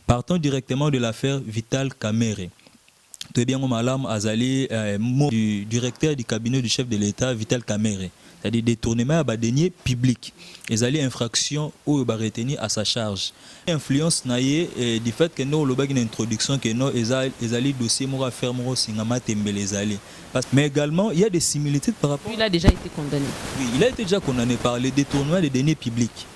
Partons directement de l'affaire Vital Kamerhe. Tout bien Malam Azali, du directeur du cabinet du chef de l'État, Vital Kamerhe. C'est-à-dire détournement à deniers publics. Les alliés infractions ou retenir à sa charge. Influence naïe du fait que nous avons une introduction que nous les alliés dossiers moi faire moi singama tembe les alliés. Mais également il y a des similitudes par rapport. Il a déjà été condamné. Oui, il a été déjà condamné par le détournement des deniers publics.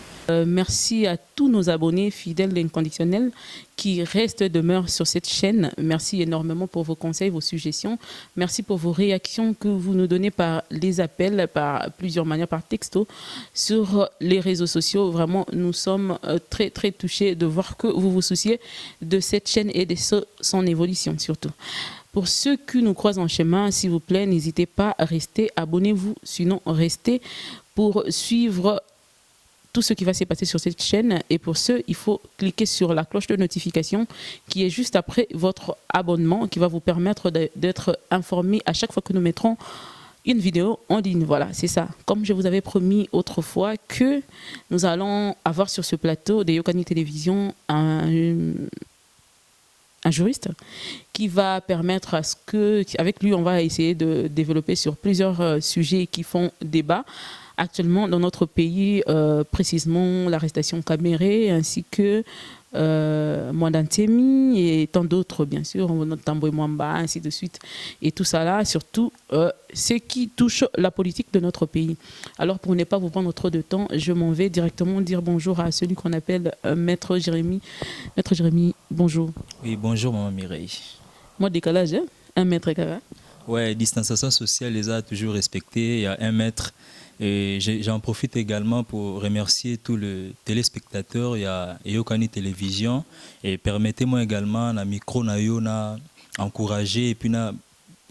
Merci à tous nos abonnés fidèles et inconditionnels qui restent demeurent sur cette chaîne. Merci énormément pour vos conseils, vos suggestions. Merci pour vos réactions que vous nous donnez par les appels, par plusieurs manières, par texto, sur les réseaux sociaux. Vraiment, nous sommes très très touchés de voir que vous vous souciez de cette chaîne et de son évolution surtout. Pour ceux qui nous croisent en chemin, s'il vous plaît, n'hésitez pas à rester, abonnez-vous, sinon restez pour suivre tout ce qui va se passer sur cette chaîne. Et pour ce, il faut cliquer sur la cloche de notification qui est juste après votre abonnement, qui va vous permettre d'être informé à chaque fois que nous mettrons une vidéo en ligne. Voilà, c'est ça. Comme je vous avais promis autrefois que nous allons avoir sur ce plateau de Yokani Télévision un juriste qui va permettre à ce que, avec lui, on va essayer de développer sur plusieurs sujets qui font débat. Actuellement, dans notre pays, précisément l'arrestation Kamerhe ainsi que Mwandantemi et tant d'autres, bien sûr, Tambo Mwamba, ainsi de suite. Et tout ça là, surtout, ce qui touche la politique de notre pays. Alors, pour ne pas vous prendre trop de temps, je m'en vais directement dire bonjour à celui qu'on appelle Maître Jérémy. Maître Jérémy, bonjour. Oui, bonjour, Maman Mireille. Moi, décalage, hein? 1 mètre carré. Ouais, distanciation sociale les a toujours respectées. Il y a 1 mètre. Et j'en profite également pour remercier tous les téléspectateurs. Il y a Yokani Télévision. Et permettez-moi également, na micro na yo na encourager et puis na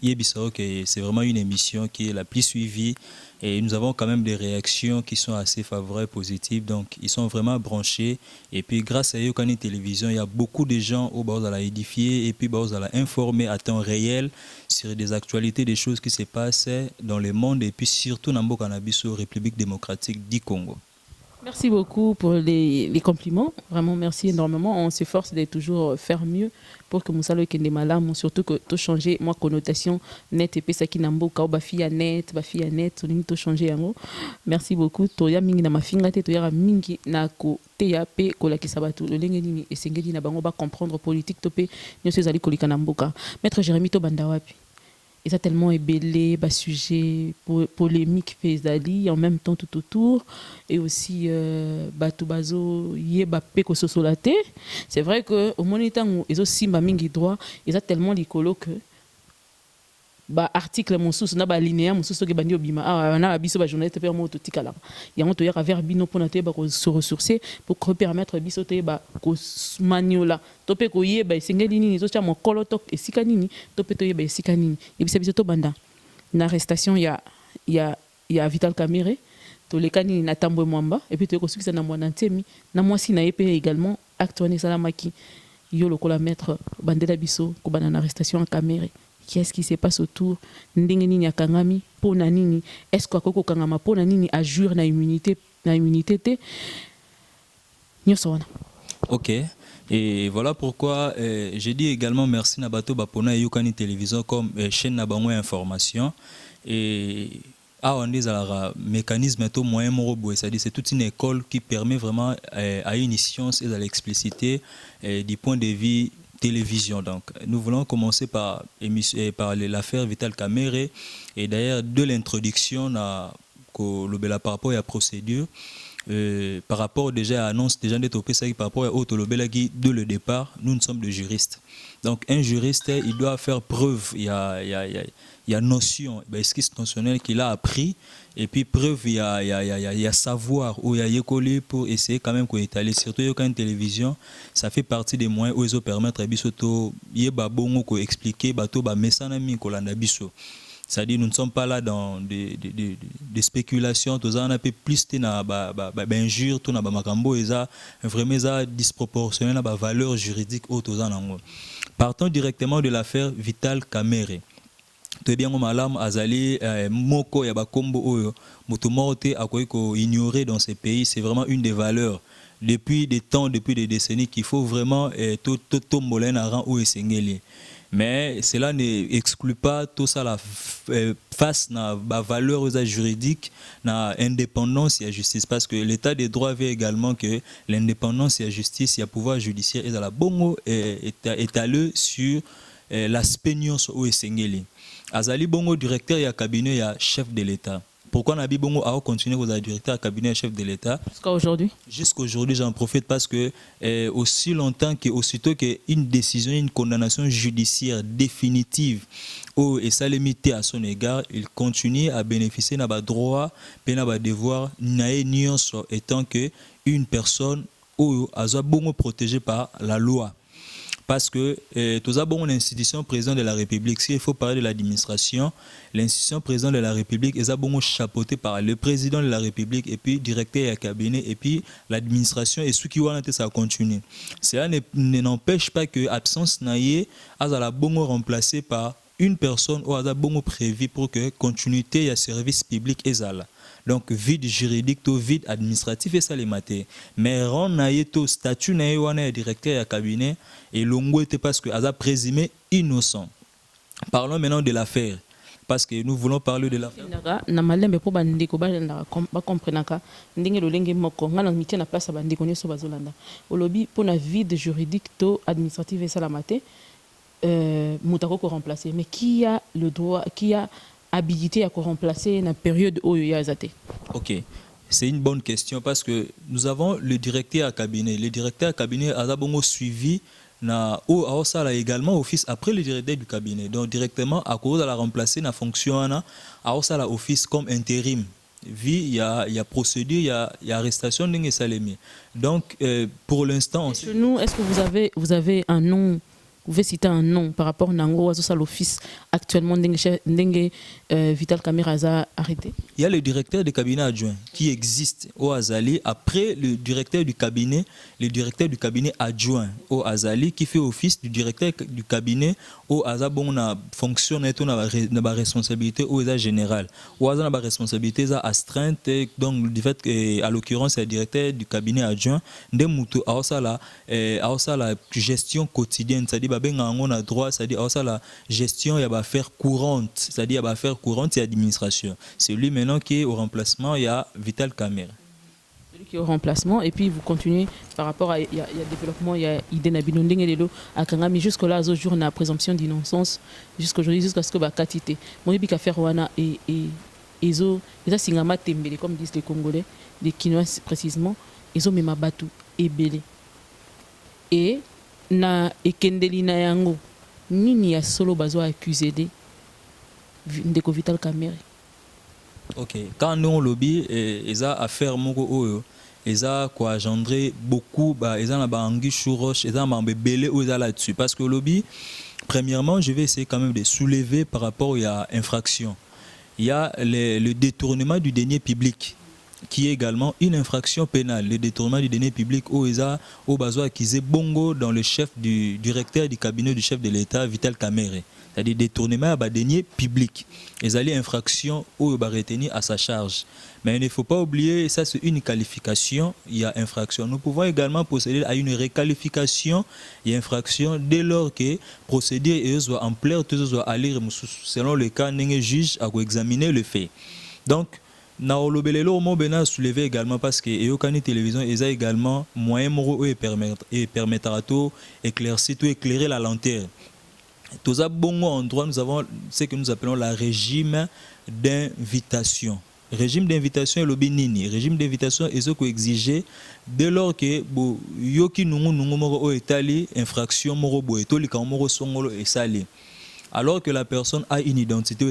yebisao que c'est vraiment une émission qui est la plus suivie. Et nous avons quand même des réactions qui sont assez favorables, positives. Donc, ils sont vraiment branchés. Et puis, grâce à Yokani Télévision, il y a beaucoup de gens au bord de la édifier et puis au bord de la informer à temps réel sur des actualités, des choses qui se passent dans le monde et puis surtout dans le cannabis République démocratique du Congo. Merci beaucoup pour les compliments. Vraiment, merci énormément. On s'efforce de toujours faire mieux pour que Moussa Kende Malam, surtout que tout changer, moi, connotation net et ça qui n'a pas bafia net, tout changer. Merci beaucoup. Toya mingi na mafinga te toya mingi na ko TAP ko la kisabatu le lengeni et sengeli na bango ba comprendre politique topé nyo sezali kolika na mboka. Maître Jérémy to banda wapi. Et ça tellement ébellé, sujet polémique Pézali, en même temps tout autour, et aussi Batoubazo, Yébapé Kososolate. C'est vrai qu'au moniteur, ils ont aussi mingi droit, ils ont tellement l'écolo que article mon sous na linéa mon sous que bandi obima na biso ba journaliste pe mo totikala ya mo to ya vers bino pour naté ba se ressourcer pour permettre biso te ba ko maniola to pe ko yeba singeli nini zo cha mo kolotok esika nini to pe to yeba esika nini et biso biso to banda na arrestation ya Vital Kamerhe to le kanini na Tambo Mwamba et puis to ko sukisa na Mwandantemi na mwasi na epé également acteur salamaki yo lokola maître bandela biso ko bana na arrestation à Kamerhe. Qu'est-ce qui se passe autour? Ndengeni ya kangami pona nini? Est-ce que akoko kangama pona nini a jure na immunité te? Nyosona. OK. Et voilà pourquoi j'ai dit également merci Nabato Bapona et Yokani Télévision comme chaîne Nabango Information. Et on est à mécanisme tout moyen morobo, c'est-à-dire c'est toute une école qui permet vraiment à une science et à l'expliciter du point de vue télévision. Donc, nous voulons commencer par l'affaire Vital Kamerhe et d'ailleurs de l'introduction par rapport à la procédure, par rapport déjà à l'annonce déjà d'être ça par rapport à Otolobela qui de le départ, nous sommes des juristes. Donc, un juriste, il doit faire preuve, il y a notion, esquisse notionnelle qu'il a appris. Et puis preuve, il y a savoir où il y a école pour essayer quand même d'étaler. Surtout quand une télévision, ça fait partie des moyens où ils ont permettre à bisoto yebabongo ko expliquer bato ba mesanami ko landa biso. C'est-à-dire nous ne sommes pas là dans des spéculations. Tous on a peu plus de injures, tout na ba makambo eza vraiment ça disproportionné à la valeur juridique au tous en. Partons directement de l'affaire Vital Kamerhe. Tout bien malam azali moko ya bakombo oyo motomorte akoy ko ignorer dans ces pays, c'est vraiment une des valeurs depuis des temps, depuis des décennies, qu'il faut vraiment tout molen à rang ou essengeli. Mais cela n'exclut pas tout ça la face na valeur juridique, na indépendance et la justice, parce que l'état des droits veut également que l'indépendance et la justice, il y a pouvoir judiciaire et la bongo étalé sur l'aspect nyonso ou essengeli. Azali bongo directeur et cabinet et chef de l'État. Pourquoi Nabi Bongo a continué aux directeur cabinet chef de l'État jusqu'à aujourd'hui? Jusqu'à aujourd'hui, j'en profite parce que aussi longtemps que aussitôt qu'une décision, une condamnation judiciaire définitive et ça limité à son égard, il continue à bénéficier de droit, de devoir, étant que une personne ou a bongo protégée par la loi. Parce que tout d'abord, l'institution présidente de la République, s'il faut parler de l'administration, l'institution présidente de la République est chapeautée par le président de la République et puis directeur et cabinet et puis l'administration et ceux qui vont ça continue. Cela n'empêche pas que l'absence naïe a la bongo remplacée par une personne ou a bongo prévu pour que continuité et service public est là. Donc vide juridique tout vide administratif et ça les maté mais on naïe tout statut naïe wana directeur et cabinet et longo était parce que a présumé innocent. Parlons maintenant de l'affaire parce que nous voulons parler de l'affaire. Na malembe po bandeko ba comprenaka ndenge lolenge moko ngana mitie na place bandeko nyoso bazolanda olobi po na vide juridique to administratif et ça la maté mutako ko remplacer mais qui a le droit qui a habilité à remplacer la période où il y a zaté. Ok, c'est une bonne question parce que nous avons le directeur à cabinet. Le directeur à cabinet a bongo suivi na ou a ça également office après le directeur du cabinet. Donc directement à cause de la remplacer na fonction a ça la office comme intérim. Il y a procédure, il y a arrestation d'enge salemi. Donc pour l'instant, nous est-ce que vous avez un nom? Vous pouvez citer un nom par rapport à Nango à l'office actuellement Dengue Vital Kamerhe a arrêté. Il y a le directeur de cabinet adjoint qui existe au Azali. Après le directeur du cabinet adjoint au Azali qui fait office du directeur du cabinet au Azabon na fonction na responsabilité au Azali général. Au Azali na responsabilité za astreinte donc du fait que à l'occurrence c'est le directeur du cabinet adjoint de mutu a ça la gestion quotidienne, c'est-à-dire on a droit, c'est-à-dire la gestion il y a affaires courantes, c'est-à-dire il y a affaires courantes et administration. C'est lui maintenant qui est au remplacement, il y a Vital Kamerhe. Celui qui est au remplacement et puis vous continuez par rapport à il y a développement, il y a idée na binonding et lelo à Kangami jusqu'à là au jour na présomption d'innocence jusqu'aujourd'hui jusqu'à ce que ba katité. Moi bi ka faire wana et ezo ça singama tembele comme disent les Congolais, les Kinois précisément, ezo mema batu ebele. Et na ekendeli na yango nini ya solo bazo accusé de ndeko Vital Kamerhe. Ok, quand nous lobby eza affaire moko oyo eza quoi engendrer beaucoup eza na ba anguille sous roche eza ma belé ou eza là-dessus parce que lobby premièrement je vais essayer quand même de soulever par rapport à infraction. Il y a le détournement du denier public qui est également une infraction pénale, le détournement du denier public au besoin accusé bongo dans le chef du directeur du cabinet du chef de l'État Vital Kamerhe, c'est-à-dire détournement à denier public. Les alliés infraction au retenir à sa charge. Mais il ne faut pas oublier, ça c'est une qualification, il y a infraction. Nous pouvons également procéder à une requalification et infraction dès lors que procédure est soit en plaire, tout soit aller selon le cas d'un juge à examiner le fait. Donc na olobelelo mo bena soulever également parce que Eyokani télévision est également moyen moro et permettra tout éclaircir tout éclairer la lanterne. Tous à bon endroit nous avons ce que nous appelons la régime d'invitation. Régime d'invitation est le binini. Régime d'invitation est ce qu'on exige dès lors que yoki nungu moro o etali infraction moro bo etoli ka moro songolo et sali. Alors que la personne a une identité,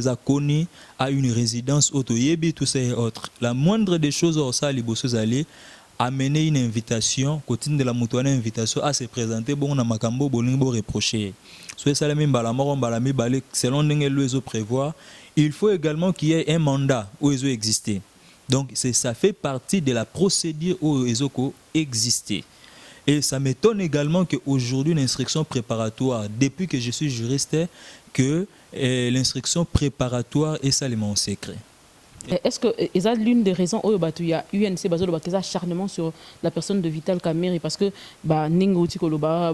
a une résidence auto-yebi, tout ça et autres. La moindre des choses, amener une invitation, côté de la moutoine invitation à se présenter, bon, on a makambo, bon, reprocher. Selon ce prévoit, il faut également qu'il y ait un mandat où ils ont existé. Donc, ça fait partie de la procédure où ils ont existé. Et ça m'étonne également qu'aujourd'hui, l'instruction préparatoire, depuis que je suis juriste, que l'instruction préparatoire est salement secret. Est-ce que c'est l'une des raisons où il y a UNC basé sur acharnement sur la personne de Vital Kamerhe parce que ningo tikoloba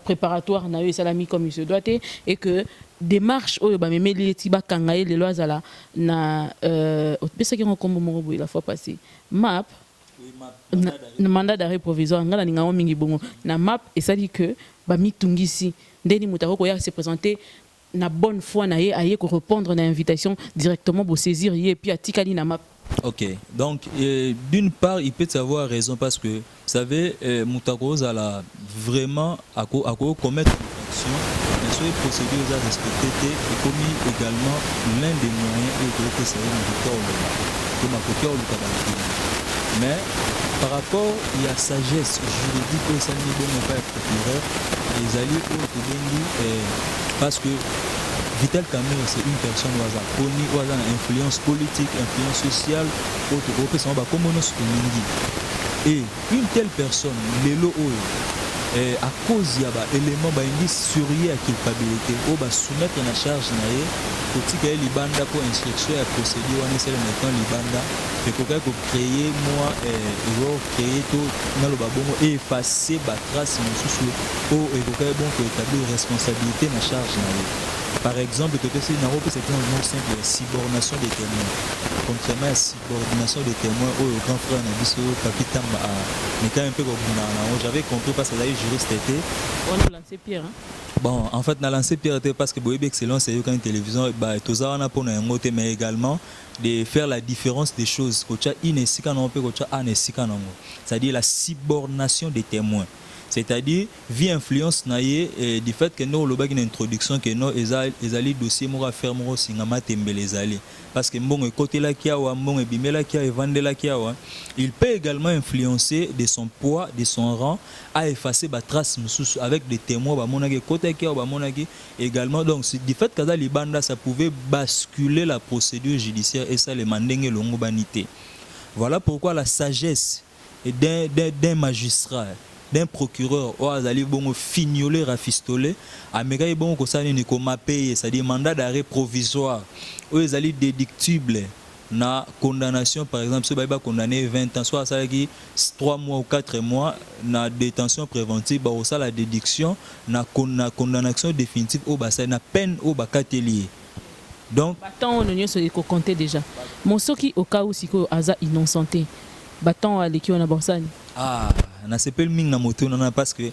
préparatoire na eu salami comme il se doit et que démarche où memeli tiba kangaye les lois ala na pesa qui comme morobo la fois passée map na mandat d'arrêt provisoire ngala ninga mingi bongo na map et ça dit que mitungisi ndeni mutako ko ya se présenter na bonne foi na aye ko répondre à l'invitation directement pour saisir et puis à tikali na map. Ok, donc d'une part il peut avoir raison parce que vous savez Moutakoz a vraiment à commettre une action mais sur les procédures à respecter et commis également l'un des moyens et que c'est une victoire comme à côté mais par rapport il y a sagesse juridique au sein de mon père procureur les alliés au parce que Vital Kamerhe c'est une personne qui a une influence politique, influence sociale, et une telle personne, à cause il y a des éléments sur la culpabilité, on va soumettre la charge pour que libanda pour instruction et procédure on essaie de mettre libanda et pour créer moi créer tout dans le babongo et effacer la trace sous pour établir responsabilité na charge par exemple c'est une simple subordination des témoins contrairement à la subordination des témoins au grand frère Nabiso Papi Tamba mais quand un peu comme j'avais compris parce que d'ailleurs juriste était on a lancé Pierre bon en fait on a lancé Pierre parce que Boébi Excellence c'est une télévision tout ça on a pour un côté mais également de faire la différence des choses c'est-à-dire la subordination des témoins c'est-à-dire via influence naie du fait que nous le bag une introduction que nous les dossiers moi faire moi singama tembe les allées parce que bon côté là qui a bon et bimela qui a vendre là qui a il peut également influencer de son poids de son rang à effacer ba trace avec des témoins ba monaki côté qui a ba monaki également donc du fait que ça libanda ça pouvait basculer la procédure judiciaire et ça les mandenge longo banité voilà pourquoi la sagesse d'un magistrat d'un procureur ou azali bongo fignoler rafistolé ameka bongo ko sani ni ko mapé c'est-à-dire mandat d'arrêt provisoire ou azali déductible na condamnation par exemple ce ba condamné 20 ans soit ça qui 3 mois ou 4 mois na détention préventive ba ça la déduction na condamnation définitive au ba ça na peine au ba katelier donc batant on ne se compter déjà mon soki au cas où siko aza innocenté batant à l'équipe on a borsani na sepel ming na moto na parce que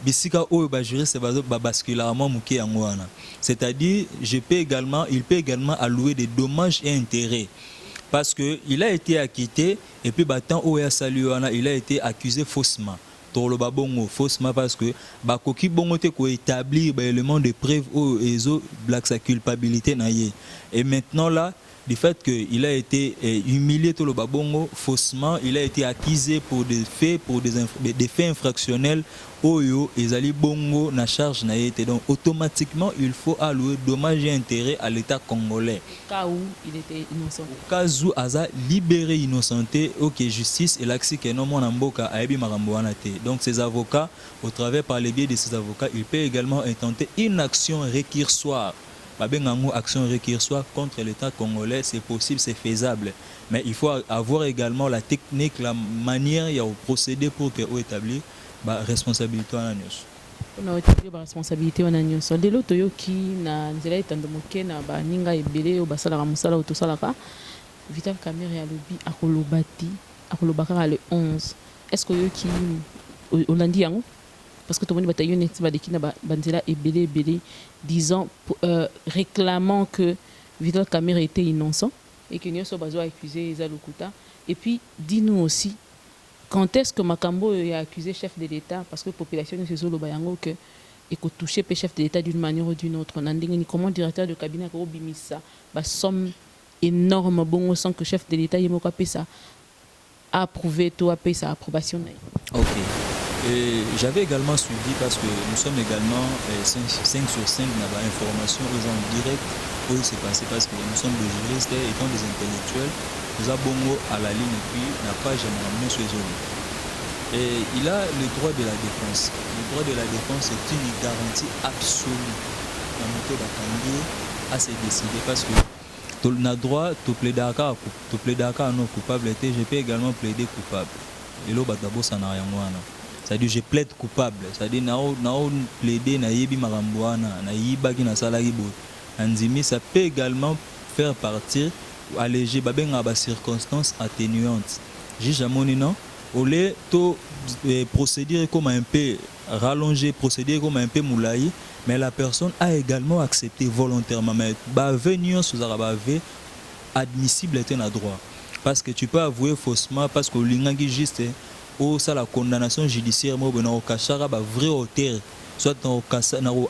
bisika o ba juriste ba basculièrement muké yangoana c'est-à-dire il peut également allouer des dommages et intérêts parce que il a été acquitté et puis batant o ya saluana il a été accusé faussement pour le babongo faussement parce que bakoki bongo te ko établir ba élément de preuve o ezo black sa culpabilité na ye et maintenant là du fait qu'il a été humilié tout le babongo faussement, il a été accusé pour des faits infractionnels. Oyo ezali bongo na charge na été donc automatiquement il faut allouer dommages et intérêts à l'État congolais. Au cas où il était innocent. Au cas où aza libéré innocenté, ok justice et l'axi que non mon amboka ayebi marambo wana te. Donc ces avocats, au travers par le biais de ces avocats, il peut également intenter une action récursoire. Action récursoire contre l'État congolais, c'est possible, c'est faisable. Mais il faut avoir également la technique, la manière de procéder pour que vous établir la responsabilité en agnos. On a établi la responsabilité en agnos. Dès l'autre qui na nzela etandomoke na ba ninga ebele o basala ramusala o tosalaka Vital Kamerhe ya lobi akolobati akolobaka le 11. Est-ce que qui Hollandi yango parce que tout le monde bataillon est badeki na banzela ebele disant réclamant que Vital Kamerhe était innocent et que nous sommes accusé Ezalokuta et puis dis-nous aussi quand est-ce que Makambo a accusé chef de l'État parce que la population de Sezolo Bayango que et que touché le chef de l'État d'une manière ou d'une autre comment directeur de cabinet a bimisa ba somme énorme bon sans que chef de l'État yemo kapé ça a approuvé tout a payé sa approbation. OK. Et j'avais également suivi parce que nous sommes également 5 sur 5 dans l'information aux en direct où il s'est passé parce que nous sommes des juristes étant des intellectuels nous avons à la ligne et puis n'a pas généralement sur les zones. Et il a le droit de la défense. Le droit de la défense est une garantie absolue dans le cas à se décider parce que na droit to plaider non coupable, je peux également plaider coupable. Et là batabo ça n'a rien wana. C'est-à-dire je plaide coupable, c'est-à-dire nao plaider na yebi maramboana na yiba ki na salari bo. Anzimi ça peut également faire partir alléger babenga ba circonstances atténuantes. Juge amoni non au lieu to procéder comme un peu rallongé, procéder comme un peu moulaï, mais la personne a également accepté volontairement. Mais venir sous arabavé admissible est un droit. Parce que tu peux avouer faussement, parce que l'ingagi juste ou ça la condamnation judiciaire, moi ben au cachara ba vrai auteur, soit en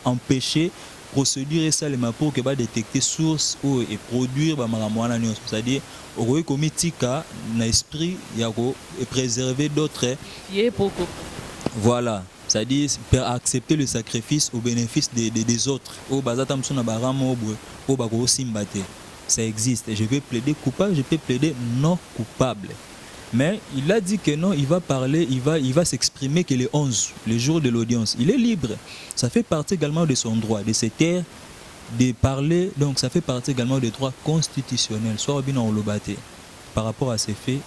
empêcher procédure et ça les pour que va détecter source ou et produire ba maramwana nyos, c'est-à-dire au comitika na esprit yako et préserver d'autres. Voilà, c'est-à-dire accepter le sacrifice au bénéfice des autres. Au bazatam suna baramo au bago simbate. Ça existe. Et je vais plaider coupable, je peux plaider non coupable. Mais il a dit que non, il va parler, il va s'exprimer que le 11, le jour de l'audience. Il est libre. Ça fait partie également de son droit, de ses terres, de parler. Donc ça fait partie également des droits constitutionnels. Soit bien en Olobate. Par rapport à ces faits,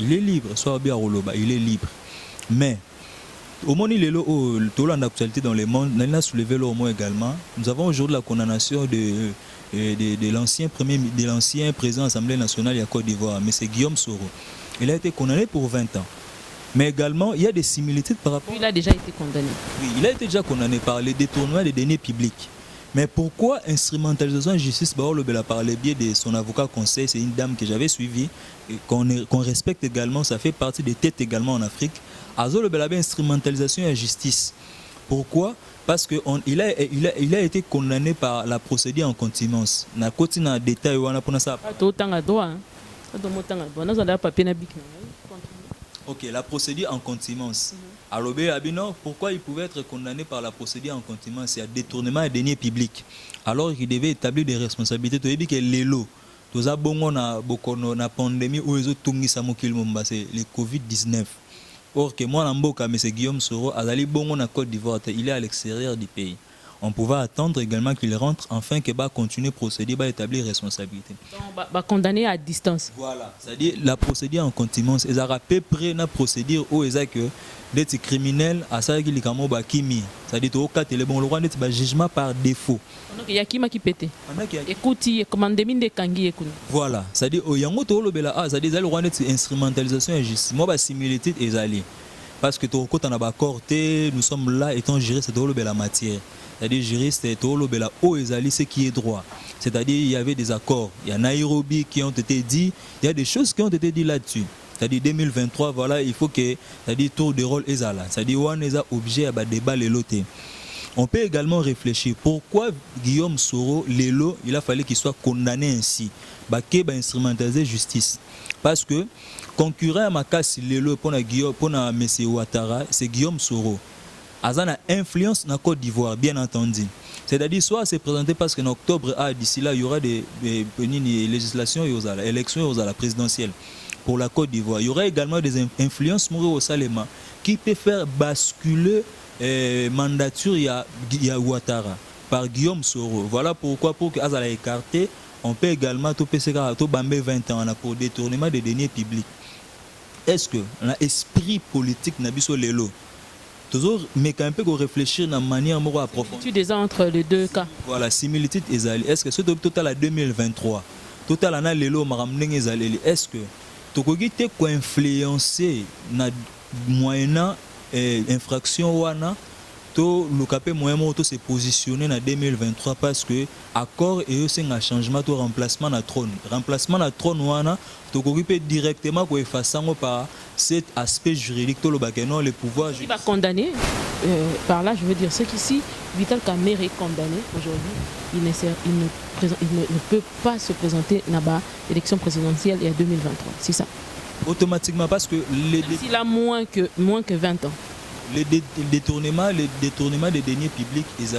il est libre. Soit bien en Oloba, il est libre. Mais au moment où il est là, d'actualité dans le monde, on a soulevé le mot également. Nous avons aujourd'hui la condamnation de l'ancien président de l'Assemblée nationale de Côte d'Ivoire, M. Guillaume Soro. Il a été condamné pour 20 ans. Mais également, il y a des similitudes par rapport... Il a déjà été condamné. Oui, il a été déjà condamné par les détournements des deniers publics. Mais pourquoi instrumentalisation en justice par le biais de son avocat conseil, c'est une dame que j'avais suivie, qu'on respecte également, ça fait partie des têtes également en Afrique. Azol le instrumentalisation en justice. Pourquoi? Parce qu'il a été condamné par la procédure en contumace. Na côté na détail wana pour ça. Ok, la procédure en contumace. Alors pourquoi il pouvait être condamné par la procédure en contumace? Il y a détournement des deniers publics. Alors qu'il devait établir des responsabilités. Tu as dit que l'élo, tout ça bon on a pandémie où les autres tungisa mokil c'est le Covid-19. Or que moi, Namboka, M. Guillaume Soro, Azali Bongo na Côte d'Ivoire, il est à l'extérieur du pays. On pouvait attendre également qu'il rentre, afin qu'il va continuer à procéder, va établir responsabilité. Donc, va condamner à distance. Voilà, c'est-à-dire la procédure en contumace. Ils ont à peu près la procédure où ils ont que des criminels à ça qui est kimi. C'est-à-dire au cas où le droit d'être jugement par défaut. Donc il y a qui pète. Écoute, commande de kangi écoute. Voilà, c'est-à-dire au yango to lobela c'est-à-dire le droit d'être instrumentalisation et justice. Moi ba similitude et allé. Parce que to côté on a ba corté, nous sommes là étant juristes de lobela matière. C'est-à-dire juriste et to lobela o ezali ce qui est droit. C'est-à-dire il y avait des accords, il y a Nairobi qui ont été dit, il y a des choses qui ont été dites là-dessus. C'est-à-dire 2023 voilà, il faut que c'est-à-dire tour de rôle ezala. C'est-à-dire on est obligé à ba débat les lotés. On peut également réfléchir pourquoi Guillaume Soro, Lelo, il a fallu qu'il soit condamné ainsi. Baké ba instrumentaliser justice. Parce que concurrent à Makasi Lelo pour M. Ouattara, c'est Guillaume Soro. Azana influence dans Côte d'Ivoire, bien entendu. C'est-à-dire soit c'est présenté parce qu'en octobre, d'ici là, il y aura des législations et aux élections et aux présidentielles pour la Côte d'Ivoire. Il y aura également des influences au Salema qui peut faire basculer mandature il y a Ouattara par Guillaume Soro. Voilà pourquoi pour que Azala écarté, on peut également tout PCK tout bambé 20 ans pour détournement des deniers publics. Est-ce que l'esprit politique n'a pas l'élo? Toujours, mais quand même qu'on réfléchir dans manière more approfondie. Tu entre les deux cas. Voilà, similitude ezali. Est-ce que ce total à 2023, total ana l'élo maramneng ezali. Est-ce que tokogi te ko influencer na moyena infraction wana to l'okapé moyen moto se positionner en 2023 parce que accord et c'est un changement to remplacement na trône wana to peut directement ko effacer par cet aspect juridique to le bakeno le pouvoir il va condamner par là je veux dire ce qu'ici Vital Kamerhe est condamné aujourd'hui il ne peut pas se présenter là-bas élection présidentielle et à 2023 c'est ça automatiquement parce que il a moins que 20 ans. Le détournement des deniers publics est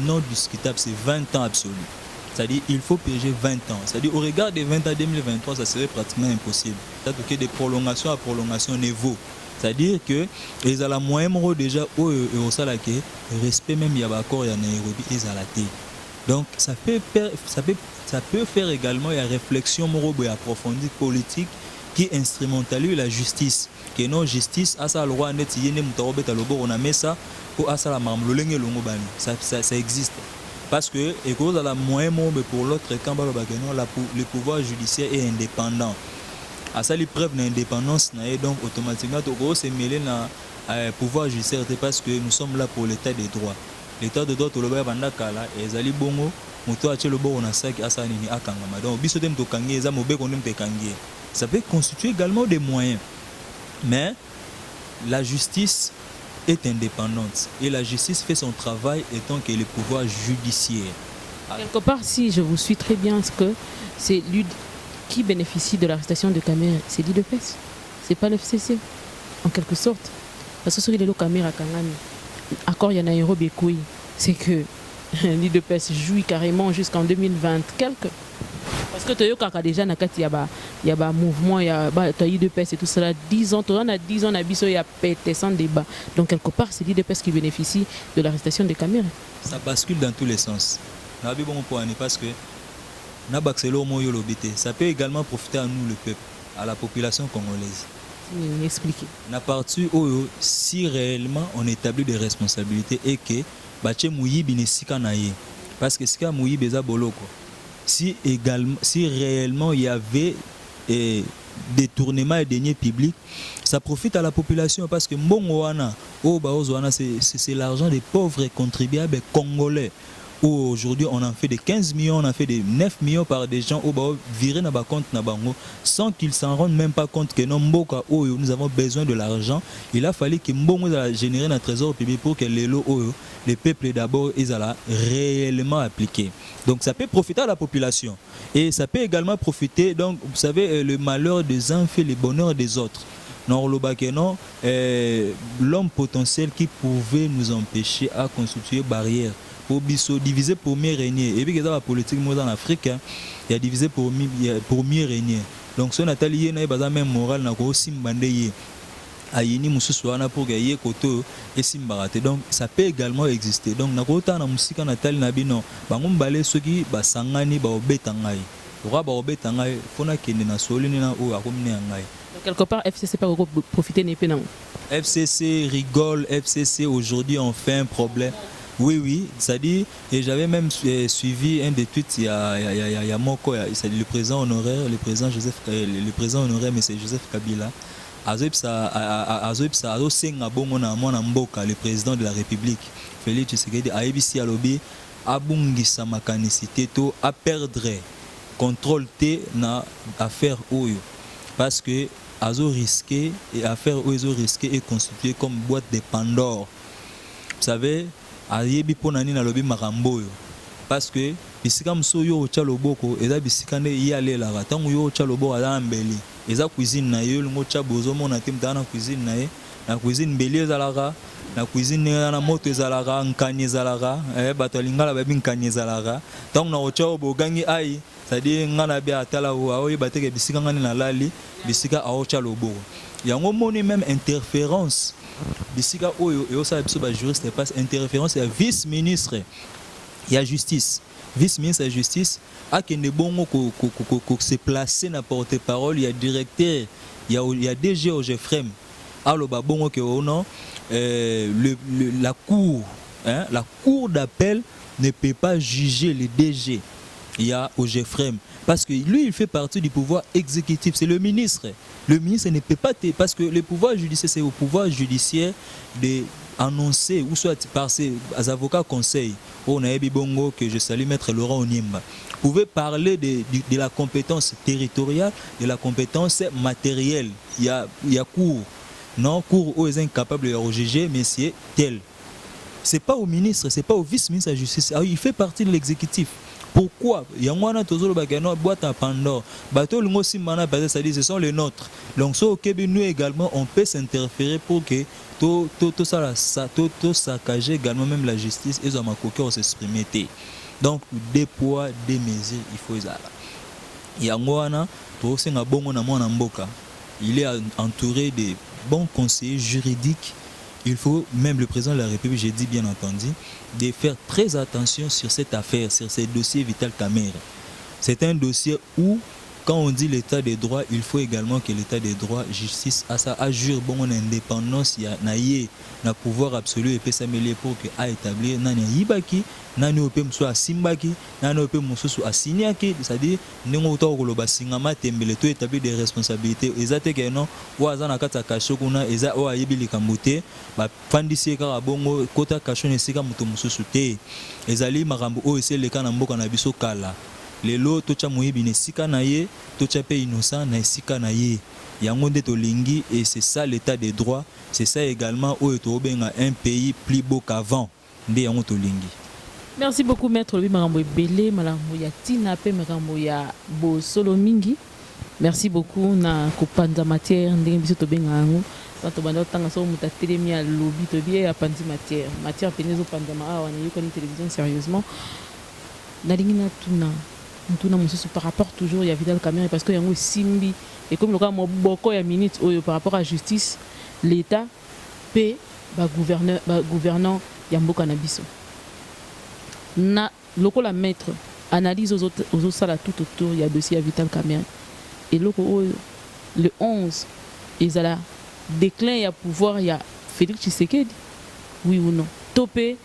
non discutable, c'est 20 ans absolu. C'est-à-dire qu'il faut payer 20 ans. C'est-à-dire au regard des 20 ans 2023, ça serait pratiquement impossible. C'est-à-dire que de prolongation à prolongation niveau. C'est-à-dire que les à la moyenne déjà au respect même il y a accord il y a Nairobi ils à la Donc ça peut faire également une réflexion morobo et approfondie politique qui instrumentalise la justice. Que non justice à ça le roi net yene mutarobe talobo on a mis ça pour à ça la marmolenge longo bani. Ça existe. Parce que et cause à la moyen pour l'autre camp le pouvoir judiciaire est indépendant. À ça l'épreuve d'indépendance donc automatiquement tout se mêler dans pouvoir judiciaire parce que nous sommes là pour l'état des droits. L'état de droit to loba banda kala ezali bongo moto a le bon on a ça qui a ça nini akangama. Donc biso dem to kangi eza mobe ko dem te kangi. Ça peut constituer également des moyens. Mais la justice est indépendante et la justice fait son travail étant que le pouvoir judiciaire. Quelque part, si je vous suis très bien, ce que c'est lui qui bénéficie de l'arrestation de Kamere, c'est l'IDPS, c'est pas le FCC, en quelque sorte. Parce que sur les caméras Kangani, accord il y en a Nairobi Koui, c'est que l'IDPS jouit carrément jusqu'en 2020 quelques. Parce que Toyo Kaka déjà il y a un mouvement, il y a l'IDPS et tout cela. 10 ans, on a 10 ans, il y a pété sans débat. Donc quelque part, c'est l'IDPS qui bénéficie de l'arrestation des caméras. Ça bascule dans tous les sens. Parce que ça peut également profiter à nous, le peuple, à la population congolaise. Expliquez. Na partie où si réellement on établit des responsabilités et que bache mouyi binesika naye parce que sika mouyi beza boloko si réellement il y avait détournement et deniers publics, ça profite à la population parce que mbongo wana c'est l'argent des pauvres contribuables congolais. Aujourd'hui on en fait des 15 millions, on en fait des 9 millions par des gens au viré na ba compte na bango sans qu'ils s'en rendent même pas compte que nous avons besoin de l'argent. Il a fallu que mbongo générer un trésor public pour que les peuples d'abord ils allaient réellement appliquer. Donc ça peut profiter à la population et ça peut également profiter, donc vous savez, le malheur des uns fait le bonheur des autres. Non, l'homme potentiel qui pouvait nous empêcher à constituer barrière pour diviser pour mieux régner. Et puis la politique en Afrique, il y a divisé pour mieux régner. Donc si on a lié na même moral na ko simbandeye ayini mususuana pour gagner koto et simbarate. Donc ça peut également exister. Donc na kota na musika natali na bino bango mbale soki basangani ba obeta ngai. Ora ba obeta ngai fona kende na solini na o akomne ngai. Quelque part FCC pas profiter n'est pas non. FCC rigole, FCC aujourd'hui on fait un problème. Oui, ça dit, et j'avais même suivi un des tweets il y a Moko, le président honoraire, le président honoraire, mais c'est Joseph Kabila. Le président de la République, Félix Tshisekedi, a ABC Alobi, abungisa makanicité to à perdre contrôle T na affaire Oyo. Parce que azo risqué et affaire Oyo risqué et constitué comme boîte de Pandore. Vous savez, ayebi pona nini alobi makambo oyo parce que bisika msoyo ocha loboko eza bisika nde yale la ratango yo ocha loboko ala mbeli eza cuisine na yo lungo cha bozo mona te mtana cuisine na ye na cuisine mbeli ezalaka na cuisine na moto ezalaka nkanye ezalaka bato lingala babi nkanye ezalaka donc na ocha obogangi ai c'est-à-dire ngana bia atala oyo bateke bisika ngani na lali bisika aocha loboko yango moni même interférence bisika oyo et ça biso ba juriste passe interférence ya vice-ministre ya justice vice-ministre de justice a kende bongo ko se placer na porte-parole ya directeur ya DG au Jefrem aloba bongo ke non la cour d'appel ne peut pas juger le DG ya au Jefrem parce que lui il fait partie du pouvoir exécutif, c'est le ministre. Le ministre ne peut pas parce que le pouvoir judiciaire c'est au pouvoir judiciaire de annoncer ou soit par ses avocats conseils. On a bongo que je salue maître Laurent Onimba. Vous pouvez parler de la compétence territoriale, de la compétence matérielle. Il y a cours. Non, cours où ils sont incapables de juger, mais c'est tel. C'est pas au ministre, c'est pas au vice-ministre de la justice. Il fait partie de l'exécutif. Pourquoi? Yangwana tozolo bagano boîte à Pandore. Bateau lungo simana parce que ça dit ce sont les nôtres. Donc so Québec nous également on peut s'interférer pour que tout saccager également même la justice et ça m'a coqué s'exprimer. Donc des poids des mesures il faut ça. Yangwana to senga bongo na mwana mboka. Il est entouré de bons conseillers juridiques il faut, même le président de la République, j'ai dit bien entendu, de faire très attention sur cette affaire, sur ce dossier Vital Kamerhe. C'est un dossier où, quand on dit l'état des droits, il faut également que l'état des droits, justice, à ça assure bon indépendance, il y a na pouvoir absolu et peut s'améliorer pour que à établir nani yibaki, nani ope mso asimbaki, nani ope mso asiniaki, c'est-à-dire nengo to ko loba singama tembele to établir des responsabilités. Ezate que non, ou azana kata kasho kuna eza o ayibili kambote, ba fandisi ka bongo kota kasho ne sika muto mso te. Ezali makambo o ese le kana mboka na biso kala. Lelo tocha moyibi ne sika na ye, tocha pe innocent na sika na ye. Yango nde tolingi et c'est ça l'état des droits, c'est ça également où est un pays plus beau qu'avant. Nde yango tolingi. Merci beaucoup maître Lobi Marambo Ebele, Malambo ya Tina pe Marambo ya Bo Solo Mingi. Merci beaucoup na kopanza matière ndenge biso to benga yango. Tanto banda tanga so muta telemi ya lobi to bien ya panzi matière. Matière penezo panza ma awa na yoko ni télévision sérieusement. Na lingina tuna Ntuna mususu par rapport toujours ya Vital Kamerhe parce que yango simbi et comme le cas mo boko ya minute par rapport à justice l'état pe ba gouvernant ya mboka na biso na lokola maître analyse aux autres sala tout autour ya dossier ya Vital Kamerhe et loko le 11 ezala déclin ya pouvoir ya Félix Tshisekedi oui ou non topé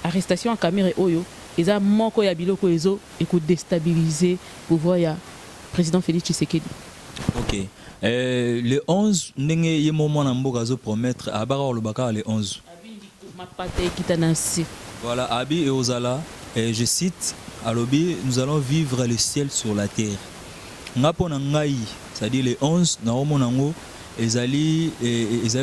arrestation à Kamerhe oyo eza moko ya biloko ezo et ko déstabiliser pouvoir ya président Félix Tshisekedi. OK. Le 11 ndenge ye moment na mboka zo promettre abara lobaka le 11. Voilà, Abi et Ozala, je cite Alobi, nous allons vivre le ciel sur la terre. Ngapo na ngai, c'est-à-dire le 11 na omonango ezali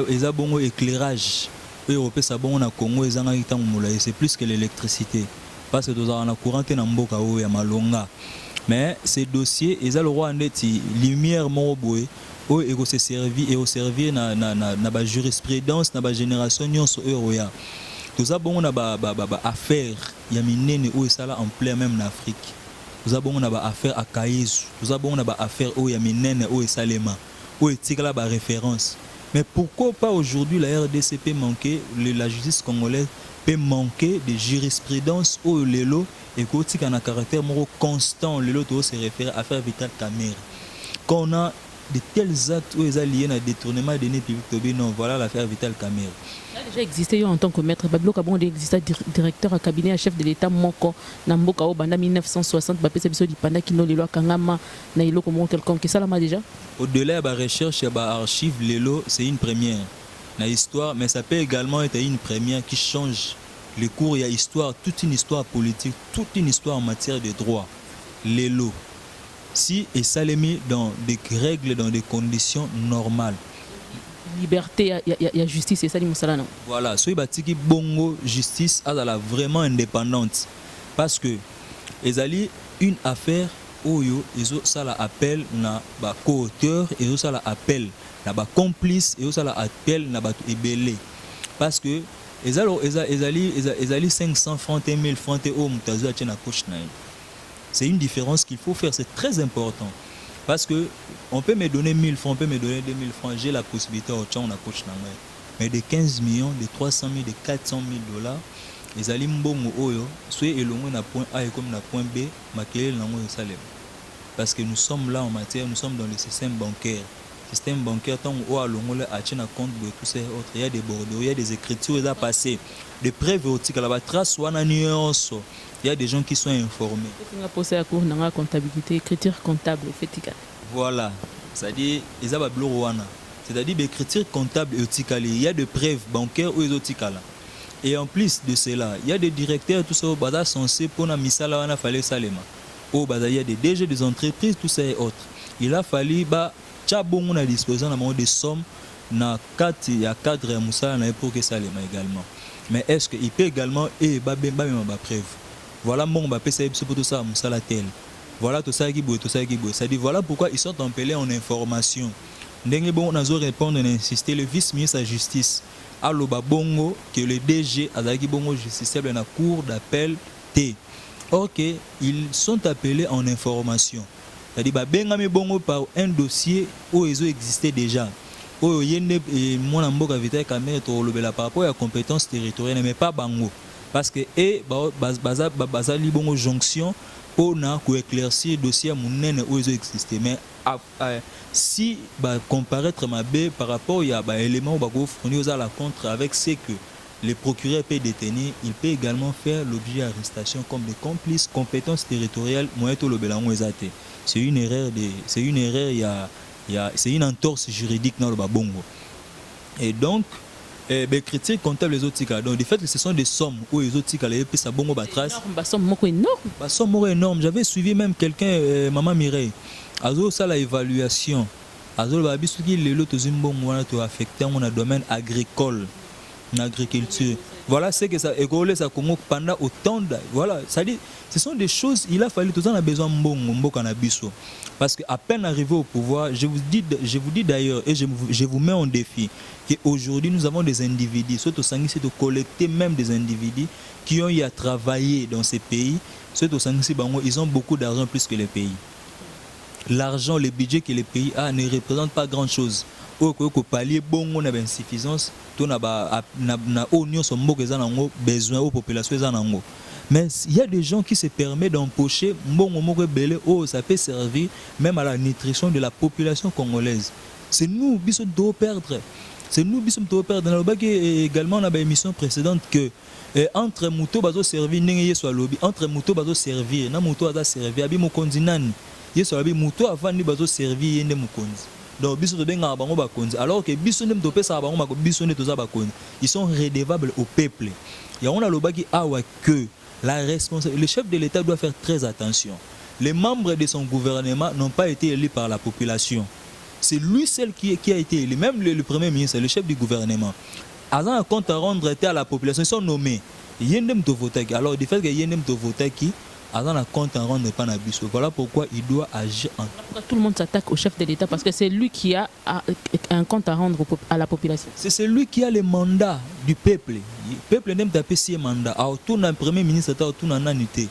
eza bongo éclairage. Européen sa bongo na Congo ezanga kitango molaye, c'est plus que l'électricité. Parce que nous avons un courant en Mboka ou ya Malonga. Mais ces dossiers, ils ont le droit d'être lumière moroboué, où ils se servir et au servir na jurisprudence, na génération nyons euroya. Tout ça bon na affaire, ya minene où ça là en plein même en Afrique. Tout ça bon na affaire à Kaïs, tout ça bon na affaire où ya minene où Salema, où est là ba référence. Mais pourquoi pas aujourd'hui la RDC peut manquer, la justice congolaise peut manquer de jurisprudence au lelo et qu'il y a un caractère constant, le lot se réfère à faire Vital Kamerhe. Quand on a de tels actes où ils sont liés à un détournement de deniers publics, non, voilà l'affaire Vital Kamerhe. Il a déjà existé en tant que maître. Bablo Kabon existait directeur à cabinet à chef de l'État Moko Namboka au Banda 1960. Bapé Sebiso di Panda Kino Lelo Kangama Nailo comme quelconque. Ça l'a déjà. Au-delà de la recherche et de l'archive, Lelo, c'est une première. Dans l'histoire, mais ça peut également être une première qui change les cours. Il y a histoire, toute une histoire politique, toute une histoire en matière de droit. Lelo. Si et ça les mis dans des règles, dans des conditions normales. Liberté, il y a justice et ça dit Moussala non. Voilà, so ibatiki bongo justice a la vraiment indépendante parce que ezali une affaire oyo ezo sala appel na ba co-auteur ezo sala appel na ba complice ezo sala appel na ba ebele parce que ezali 500 francs 1000 francs te o mutazo ache na coach na. C'est une différence qu'il faut faire, c'est très important. Parce que on peut me donner 1000 francs, on peut me donner 2000 francs, j'ai la possibilité de faire un coach. Mais de 15 millions, de 300 000, de 400 000 dollars, les alimbongo oyo, soit elongo na point A et comme na point B, maquiller l'ango de salaire. Parce que nous sommes là en matière, nous sommes dans le système bancaire. Le système bancaire, tant qu'on a l'ongo là, à un compte de tout ça, il y a des bordeaux, il y a des écritures, il y a passé, des preuves érotiques, la trace ou une nuance. Il y a des gens qui sont informés. On a posé à cours dans la comptabilité, écriture comptable, voilà, c'est-à-dire, c'est-à-dire l'écriture comptable et il y a des preuves bancaires ou érotiques. Et en plus de cela, il y a des directeurs, tout ça, au bazar censé pour la misala, on a fallu salema. Au bazar, il y a des DG des entreprises, tout ça et autres. Il a fallu, tchabon, on a disposé des sommes, na 4, il y a 4 moussala pour que salema également. Mais est-ce qu'il peut également, preuve? Voilà mon c'est pour tout ça, Moussala tel. Voilà tout ça qui boue, tout ça qui boue. C'est-à-dire voilà pourquoi ils sont appelés en information. N'engue bon, on a répondre, on a insisté, le vice-ministre de la justice, Aloba Bongo, que le DG, Azaki Bongo, justiciable dans la cour d'appel T. Ok, ils sont appelés en information. C'est-à-dire, Bengame Bongo par un dossier où ils ont existé déjà. oyo yende mwana mboka Vital Kamerhe to lobela par rapport à compétences territoriales mais pas bango parce que baza libongo jonction pour na ko éclaircir dossier munene oyo exister mais si comparaître mabe par rapport à ba élément ba go fournir à la contre avec ce que le procureur peut détenir, il peut également faire l'objet d'arrestation comme des complices, compétences territoriales, c'est une erreur, c'est une entorse juridique dans le babongo. Et donc, critique comptable les autres tika. Donc, du fait que ce sont des sommes où les autres tika les ça bongo batras. Somme énorme. J'avais suivi même quelqu'un, Maman Mireille. Azo ça la évaluation. Azo le babisu qui les lots zimbongo wana to affecté on a domaine agricole. Agriculture. Voilà ce que ça école ça Congo pendant autant de voilà, ça dit ce sont des choses il a fallu tout le temps a besoin mbongo canabiso parce que à peine arrivé au pouvoir, je vous dis d'ailleurs et je vous mets en défi qu'aujourd'hui nous avons des individus surtout c'est de collecter même des individus qui ont eu à travailler dans ces pays, surtout ils ont beaucoup d'argent plus que les pays. L'argent, le budget que les pays a ne représente pas grand-chose. Au palier bon on a une insuffisance to na oignon so mboka ezanango besoin aux populations ezanango mais il y a des gens qui se permettent d'empocher mbongo moko belé oh ça peut servir même à la nutrition de la population congolaise. C'est nous biso do perdre, c'est nous biso do perdre dans le bac également on a une émission précédente que entre muto bazo servir ndenge yeso lobby entre muto bazo servir na muto aza servir abi mokonzi nani yeso lobby muto avandi bazo servir yende mokonzi. Donc biso to benga bango bakonzi alors que biso ndem to pesa bango mako biso ne toza bakonzi ils sont redevables au peuple. Et on a le baki awa que la responsabilité le chef de l'État doit faire très attention. Les membres de son gouvernement n'ont pas été élus par la population. C'est lui seul qui a été élu, même le premier ministre, le chef du gouvernement. Avant un compte à rendre à la population, ils sont nommés. Yendem to voter. Alors du fait que yendem to voter qui Azan a compte à rendre pas n'abuso. Voilà pourquoi il doit agir en... Tout le monde s'attaque au chef de l'État parce que c'est lui qui a un compte à rendre à la population. C'est celui qui a le mandat du peuple. Le peuple n'aime taper si mandat. Alors tout le premier ministre tout en annuité.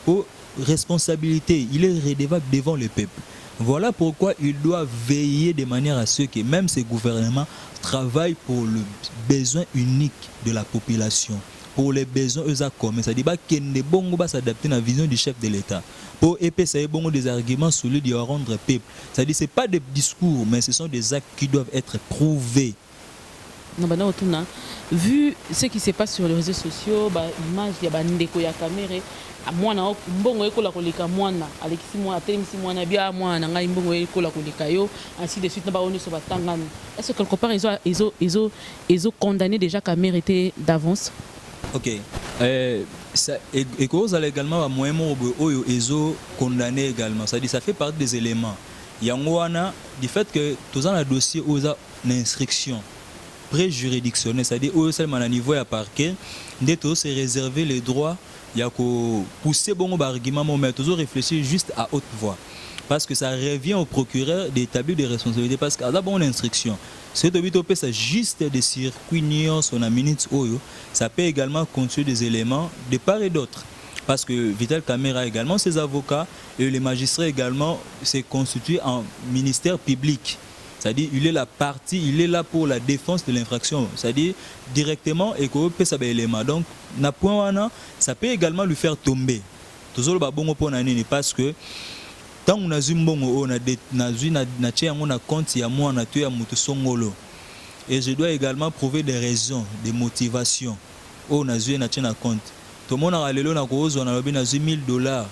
Pour responsabilité, il est redevable devant le peuple. Voilà pourquoi il doit veiller de manière à ce que même ces gouvernements travaillent pour le besoin unique de la population. Pour les besoins communs, ça dit que ne bongo va s'adapter à la vision du chef de l'État. Pour épaissir bongo des arguments solides à rendre le peuple. Ça dit c'est pas des discours, mais ce sont des actes qui doivent être prouvés. Vu ce qui se passe sur les réseaux sociaux, l'image de Bandeko ya Kamerhe, mwana mbongo ekola koleka mwana alekisi mwana telemisi mwana bia mwana ngai mbongo ekola koleka yo ainsi de suite na ba oni so batangana. Est-ce que quelque part ils ont condamné déjà Kamerhe était d'avance? Ok. Et cause également à moyen oyo ezo condamné également. Ça dit ça fait partie des éléments. Yangoana du fait que tous un dossier aux instruction pré-juridictionnelle, c'est-à-dire au seulement à niveau à parquet, d'être se réserver les droits, il y a que pousser bon argument, mais toujours réfléchir juste à haute voix. Parce que ça revient au procureur d'établir des responsabilités. Parce qu'à la bonne instruction, c'est de ça juste des circuits, son minute oyo, ça peut également constituer des éléments de part et d'autre. Parce que Vital Kamerhe a également ses avocats et les magistrats également s'est constitué en ministère public. C'est-à-dire il est la partie, il est là pour la défense de l'infraction. C'est-à-dire directement et qu'on peut savoir élément. Donc na point ça peut également lui faire tomber. Toujours le babongo pour nani parce que tant on a zumbongo on a na tia on a compte ya moi na tuya mutu songolo. Et je dois également prouver des raisons, des motivations. On a zu na tia na compte. Tout le monde a lelo na kozo na lobi na $1000.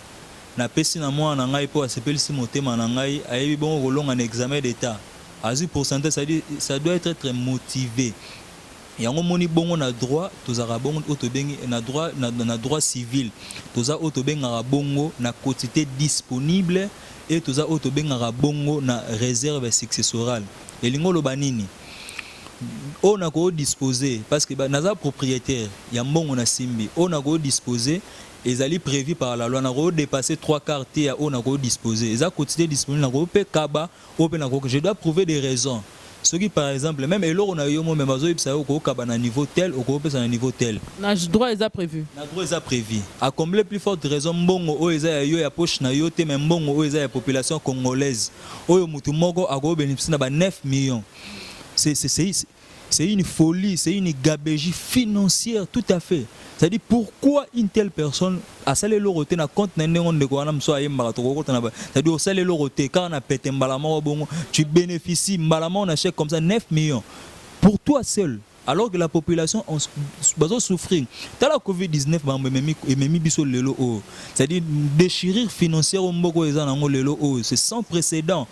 Na pesi na moi na ngai po asepeli si motema na ngai ayebi bon rolong en examen d'état. Azu pourcentage ça doit être très motivé. Et en moni bongo na droit tozara bongo otobengi na droit civil toza otobenga bongo na quotité disponible et toza otobenga bongo na réserve successorale et lingo lobanini on a ko disposer parce que naza propriétaire ya mbongo na simbi on a ko disposer et ali prévu par la loi na ko dépasser 3/4 ya on a ko disposer eza quotité disponible na ko pe kaba open na ko je dois prouver des raisons. Ce qui par exemple même et on a eu même bazo ibsa au kaba na niveau tel au ko pe na niveau tel na droit est prévu na droit est prévu à combler plus forte raison mbongo o eza yo ya poche na yo te même mbongo o eza ya population congolaise oyo mutu moko ako bénéficier na ba 9 millions. c'est une folie, c'est une gabegie financière tout à fait. C'est-à-dire pourquoi une telle personne a salé l'oroté na compte na ndengo de quoi na mso aye mbaka to ko na ba. C'est-à-dire au salé l'oroté quand on a pété mbalama bongo, tu bénéficies mbalama on achète comme ça 9 millions pour toi seul. Alors que la population a souffrir. Dans la Covid-19, c'est-à-dire déchirure financière c'est sans précédent.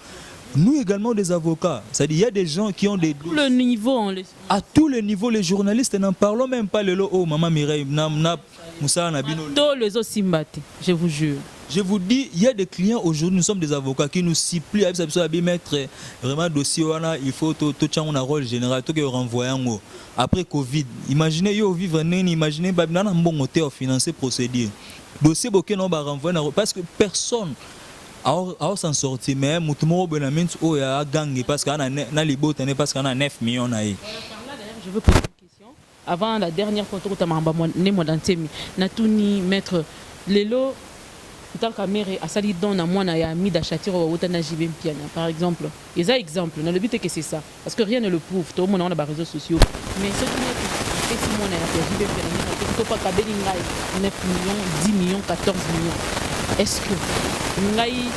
Nous également des avocats, c'est-à-dire il y a des gens qui ont des... Le niveau, à tous les niveaux, les journalistes n'en parlons même pas. Maman Mireille, je vous jure. Je vous dis, il y a des clients aujourd'hui, nous sommes des avocats qui nous supplient à mettre vraiment dossier, il faut tout un rôle général, tout renvoyer. Après Covid, imaginez, imaginez, un bon moteur financier procédure. Dossier, on va renvoyer parce que personne a s'en sorti, mais mutumo benamint o ya gang parce qu'on a na libo tane parce qu'on a 9 millions na. Je veux poser une question. Avant la dernière fois, tu as dit maître Lelo. Tant que mère a sali dans na moi na ya mi d'achatiro wa utana jibe mpiana par exemple et ça exemple le but est que c'est ça parce que rien ne le prouve tout le monde a les réseaux sociaux mais ce qui est si mon a ya jibe mpiana to pas kabeli ngai 9 millions 10 millions 14 millions est-ce que ngai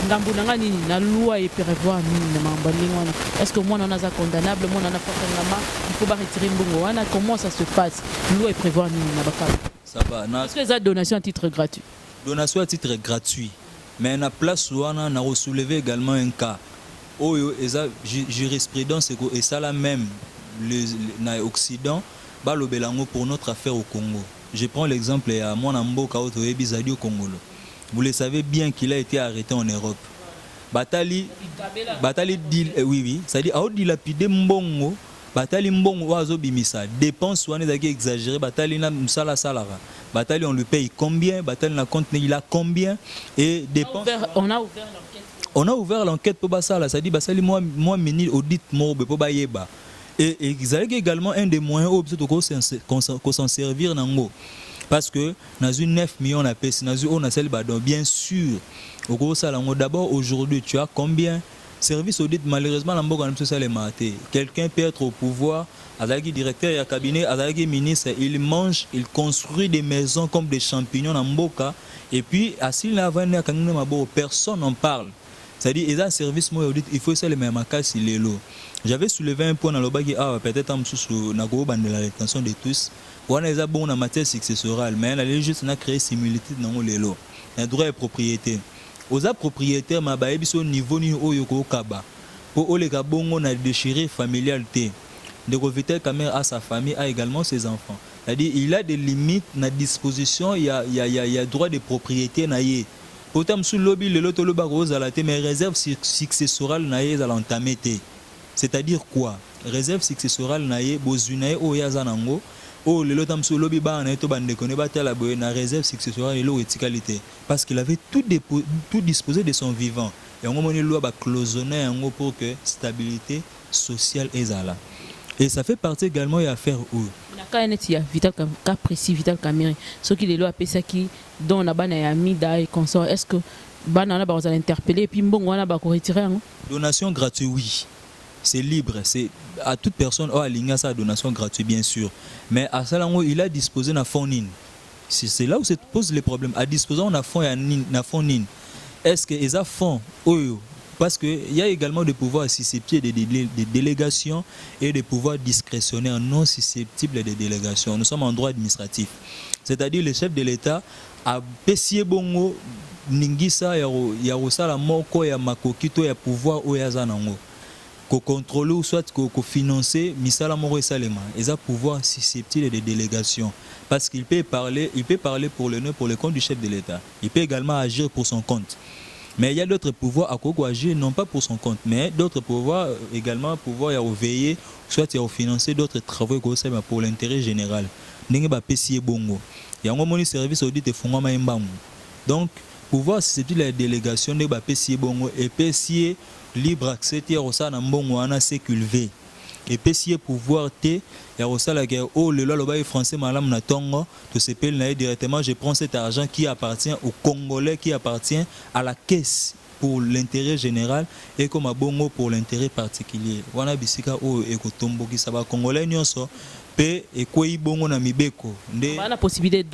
ngambu nanga nini na loi et prévoir nini na mambali wana est-ce que moi on a condamnable moi on a forcément il faut pas retirer mbongo wana comment ça se passe loi et prévoir nini na bakala ça va na est-ce que ça donation à titre gratuit. Donation à titre gratuit. Mais na place où on a soulevé également un cas. Oyo eza jurisprudence et ça là même na Occident ba lo belango pour notre affaire au Congo. Je prends l'exemple à mon amboka auto ebizadi au Congo. Vous le savez bien qu'il a été arrêté en Europe. Batali dit oui, c'est-à-dire a dilapidé mbongo, batali mbongo wazo bimisa, dépenses wana ezaki exagéré, batali na musala salara. Batali on lui paye combien, Batali na compte il a combien et dépenses. On a ouvert l'enquête. On a ouvert l'enquête pour Bassala, ça dit Bassali moi mini audit mo pour Bayeba. Et ils également un des moyens qu'on s'en servir nango. Parce que dans une 9 millions à payer, dans une on a bien sûr. Au gros salon d'abord aujourd'hui tu as combien service audit malheureusement la mboka na les maté. Quelqu'un peut être au pouvoir, azaki directeur et cabinet, azaki ministre, il mange, il construit des maisons comme des champignons en mboka et puis assis là personne n'en parle. C'est-à-dire il y a un service moi audit, il faut ça les mêmes cas si les lots. J'avais soulevé un point dans le bas qui peut-être en sous na go bande la rétention de tous. On a bon en matière successorale mais elle a juste na créer similitude dans les lots. Un droit de propriété. Aux propriétaires ma baebi au niveau ni oyoko kaba pour les gabongo na déchiré familialité de Roviter Camer à sa famille a également ses enfants, c'est-à-dire il a des limites na disposition il y a droit de propriété na yé pourtant sous lobby le loto lo baroza la té mais réserve successorale na yé za l'entamé té, c'est-à-dire quoi réserve successorale na yé bozunaye o ya zanango. Oh, le lotam sous lobby ba na to bande connaît ba la boye na réserve successorale et l'eticalité parce qu'il avait tout disposé de son vivant et on moni loi ba cloisonner en pour que stabilité sociale est là et ça fait partie également à faire où na ka netia vital cas précis vital caméra ce qui les lois pesa qui dans na bana ya mida et consort est-ce que bana na ba vous interpeller puis mbongo na ba ko retirer donation gratuite oui. C'est libre, c'est à toute personne aligner sa donation gratuite bien sûr. Mais à Salango, il a disposé d'un fonds NIN. C'est là où se pose les problèmes. À disposer d'un fonds NIN. Est-ce que les fonds parce qu'il y a également des pouvoirs susceptibles de délégations et des pouvoirs discrétionnaires non susceptibles de délégations. Nous sommes en droit administratif. C'est-à-dire le chef de l'État a pessié bongo ningisa ya rosala moko ya makokito ya pouvoir oyazanango. Contrôler ou soit financer misala moro et salema et ça pouvoir susceptible de délégation parce qu'il peut parler pour le compte du chef de l'État, il peut également agir pour son compte mais il y a d'autres pouvoirs à quoi agir non pas pour son compte mais d'autres pouvoirs également pouvoir y veiller soit y financer d'autres travaux pour l'intérêt général ndenge ba pesier bongo yango moni service audit et fungama embango donc pouvoir susceptible de délégation de ba pesier bongo et pesier libre accès à rosa na mbongo wana séculvé et pesier pouvoir té ya rosa la guerre oh le loi français malam na tongo to sepel na directement je prends cet argent qui appartient aux Congolais qui appartient à la caisse pour l'intérêt général et comme à bongo pour l'intérêt particulier. Wana bisika o ekotombo ki saba congolais nyonso pe ekoi bongo na mibeko nde la possibilité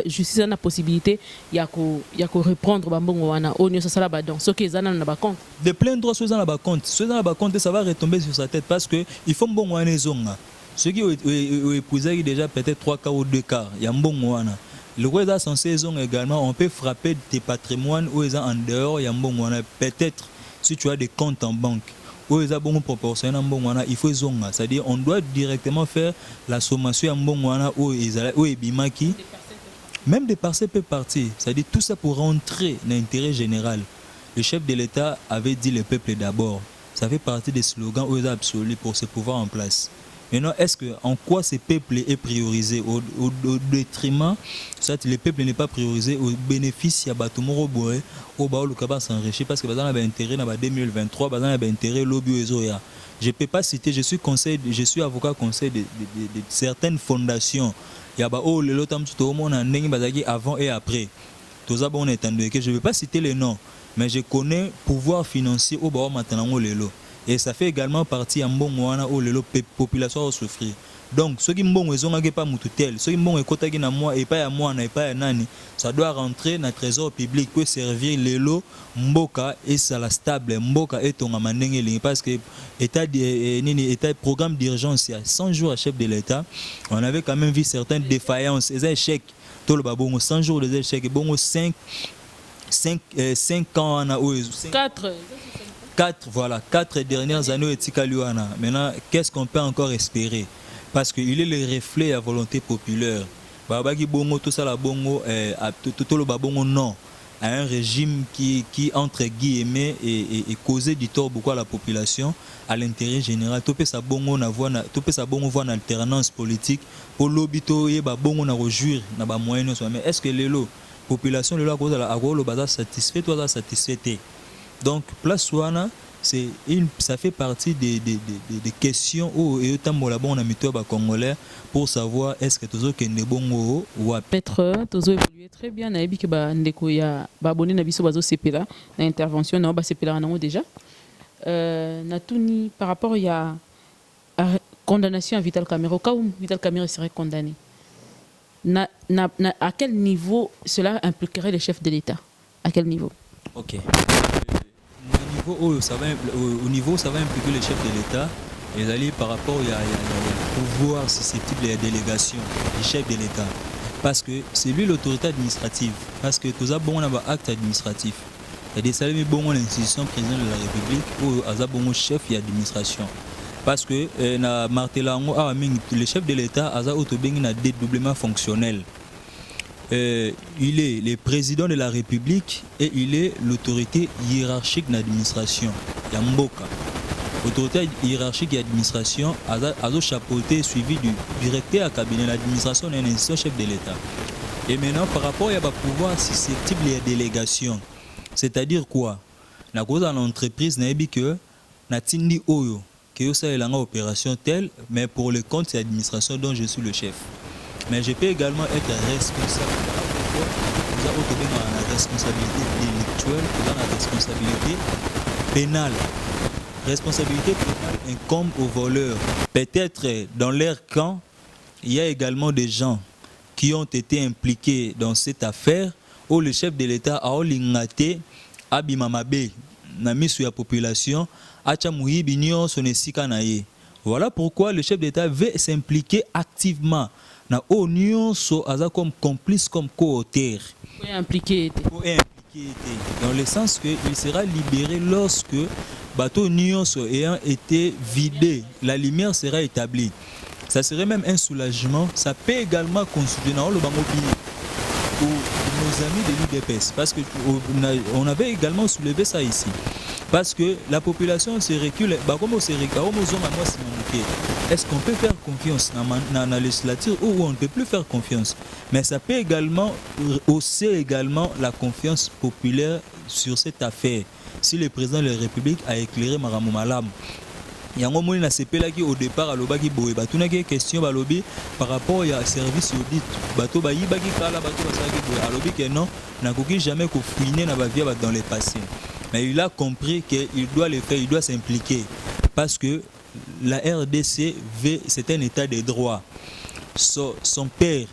justice a la possibilité ya ko reprendre bambongo wana o nyonso sala ba donc ce que ezana na ba compte de plein droit sur la compte ça va retomber sur sa tête parce que il faut bongo wana ezonga ceux qui ont épousé déjà peut-être 3 quarts ou 2 quarts ya mbongo wana le roi est censé également on peut frapper tes patrimoines ou ils en dehors ya mbongo wana peut-être si tu as des comptes en banque où ils ont bon proportionnel en mbongo wana il faut zonga c'est-à-dire on doit directement faire la sommation en mbongo wana où ebimaki même des parcelles peut partir c'est-à-dire tout ça pour rentrer dans l'intérêt général. Le chef de l'État avait dit le peuple d'abord. Ça fait partie des slogans où ils ont absolu pour ce pouvoir en place. Maintenant, est-ce que en quoi ce peuple est priorisé au détriment, soit le peuple n'est pas priorisé au bénéfice ya batumoro boé au bao le kaba s'enrichir parce que bazana ba intérêt na ba 2023 bazana ba intérêt lobby ezoya. Je peux pas citer, je suis avocat conseil de certaines fondations. Ya ba o le lotam tout au monde en ndenge bazaki avant et après. Toza bon entendu que je ne vais pas citer les noms, mais je connais pouvoir financier au bao maintenant lelo. Et ça fait également partie en bon wana où la population va souffrir. Donc ceux qui mbongo ezonga pas mututel, ceux qui mbongo ekotaki na moi et pas à moi na pas à nani, ça doit rentrer dans le trésor public pour servir lelo mboka et ça la stable mboka et ton amandenge parce que état programme d'urgence il y a 100 jours à chef de l'État, on avait quand même vu certaines défaillances, des échecs. Tout le babongo 100 jours des échecs, bongo 5 ans na 4 dernières années etikaliwana. Maintenant, qu'est-ce qu'on peut encore espérer? Parce qu'il est le reflet de la volonté populaire. Babaki bongo tout ça la bongo tout le babongo non à un régime qui entre guillemets et causait du tort beaucoup à la population à l'intérêt général. Topé sa bongo na voix en alternance politique pour l'obito et babongo na rejouir na ba moyens mais est-ce que les population le cause à le bazar satisfait toi satisfait. Donc place wana ça fait partie des questions où et autant la bonne amitié congolais pour savoir est-ce que toujours que ne bongo ou peut-être toujours évoluer très bien na ebi que ba ndeko ya ba abonné na biso bazo sepela na intervention na ba sepela na déjà na tuni par rapport à condamnation à Vital Kamerhe, au cas où Vital Kamerhe serait condamné à quel niveau cela impliquerait le chef de l'État? À quel niveau? Ok. Au niveau ça va impliquer le chef de l'État et d'aller par rapport au pouvoir susceptible de la délégation du chef de l'État. Parce que c'est lui l'autorité administrative. Parce que tout ça, bon, on a un acte administratif. Il y a des salariés, bon, l'institution président de la République ou à bon chef d'administration. Parce que le chef de l'État a un dédoublement fonctionnel. Il est le président de la République et il est l'autorité hiérarchique de l'administration. Yamboka. L'autorité hiérarchique de l'administration a chapeauté suivi du directeur à cabinet de l'administration et l'institution chef de l'État. Et maintenant, par rapport à pouvoir susceptible de délégation, c'est-à-dire quoi? La cause en entreprise n'a pas que Natindi Oyo, que ça est une opération telle, mais pour le compte de l'administration dont je suis le chef. Mais je peux également être responsable. Nous avons la responsabilité délictuelle, nous avons la responsabilité pénale. Responsabilité pénale incombe aux voleurs. Peut-être dans leur camp, il y a également des gens qui ont été impliqués dans cette affaire où le chef de l'État a olingate abimamabe na misu ya population acha muyibi nyonso nesika na ye. Voilà pourquoi le chef d'État veut s'impliquer activement. Na o nyonso aza comme complice comme co-auteur. Pour impliquer. Dans le sens que il sera libéré lorsque bateau nyonso ayant été vidé, la lumière sera établie. Ça serait même un soulagement. Ça peut également consulter dans le bangobi pour nos amis de l'UDPS parce que on avait également soulevé ça ici. Parce que la population se recule, est-ce qu'on peut faire confiance dans la législature ou on ne peut plus faire confiance? Mais ça peut également hausser également la confiance populaire sur cette affaire. Si le président de la République a éclairé Maramou Malam, yango moni na sepelaki au départ alobaki boye batunaki question balobi par rapport à service audit bato bayibaki kala bato basalaki boye alobi que non nakoki jamais kofouiner na bavia dans le passé, mais il a compris qu'il doit le faire, il doit s'impliquer parce que la RDC c'est un état de droit. Son père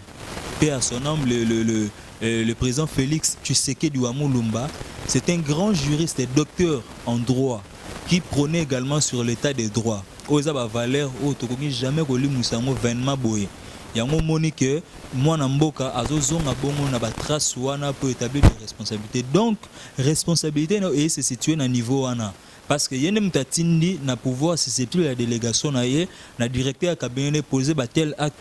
à son âme, le président Félix Tshisekedi Lumumba, c'est un grand juriste et docteur en droit qui prônait également sur l'état des droits. Oza ba valeur o tokoki jamais ko limusango vainement boye. Yango moni que mwana mboka azozonga bongo na ba trace wana pour établir des responsabilités. Donc responsabilité no se situer na niveau wana. Parce que yene mutatindi na pouvoir susceptible la délégation na ye na directeur cabinet poser tel acte